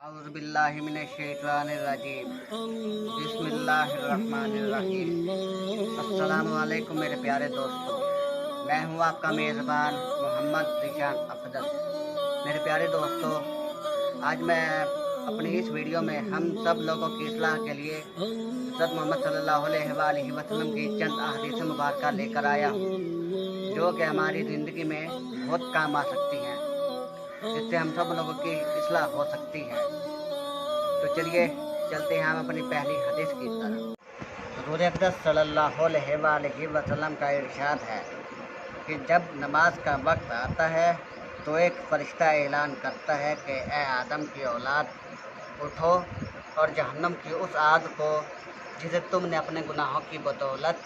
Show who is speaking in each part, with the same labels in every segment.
Speaker 1: अऊज़ु बिल्लाहि मिनश्शैतानिर्रजीम बिस्मिल्लाहिर्रहमानिर्रहीम। अस्सलामु अलैकुम मेरे प्यारे दोस्तों, मैं हूँ आपका मेज़बान मोहम्मद ज़ीशान अफज़ल। मेरे प्यारे दोस्तों, आज मैं अपनी इस वीडियो में हम सब लोगों की इस्लाह के लिए हज़रत मोहम्मद सल्लल्लाहु अलैहि वसल्लम की चंद अहदीस मुबारक लेकर आया हूँ, जो कि हमारी ज़िंदगी में बहुत काम आ सकती हैं, जिससे हम सब लोगों की इस्लाह हो सकती है। तो चलिए चलते हैं हम अपनी पहली हदीस की तरफ। हुज़ूर अक़दस सल्लल्लाहु अलैहि वसल्लम का इरशाद है कि जब नमाज का वक्त आता है तो एक फ़रिश्ता ऐलान करता है कि ए आदम की औलाद, उठो और जहन्नम की उस आग को जिसे तुमने अपने गुनाहों की बदौलत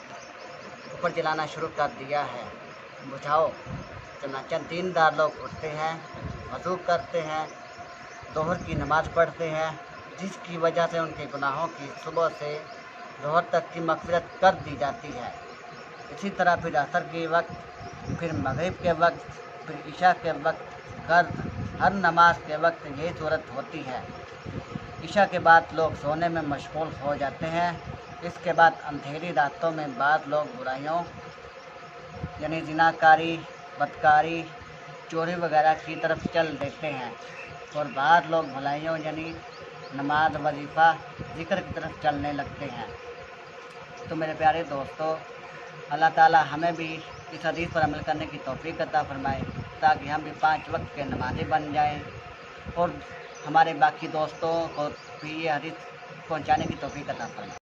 Speaker 1: ऊपर जलाना शुरू कर दिया है, बुझाओ। चनाचा दीनदार लोग उठते हैं, वज़ू करते हैं, ज़ोहर की नमाज़ पढ़ते हैं, जिसकी वजह से उनके गुनाहों की सुबह से ज़ोहर तक की मग़फ़िरत कर दी जाती है। इसी तरह फिर असर के वक्त, फिर मग़रिब के वक्त, फिर इशा के वक्त, हर नमाज के वक्त यही सूरत होती है। इशा के बाद लोग सोने में मशगूल हो जाते हैं। इसके बाद अंधेरी रातों में बाद लोग बुराइयों यानी ज़िनाकारी, बदकारी, चोरी वगैरह की तरफ चल देते हैं और बाद लोग भलाइयों यानी नमाज, वजीफ़ा, ज़िक्र की तरफ चलने लगते हैं। तो मेरे प्यारे दोस्तों, अल्लाह ताला हमें भी इस हदीस पर अमल करने की तौफ़ीक़ अता फ़रमाए, ताकि हम भी 5 वक्त के नमाज़ी बन जाएं और हमारे बाकी दोस्तों को भी ये हदीस पहुँचाने की तौफ़ीक़ अता फ़रमाए।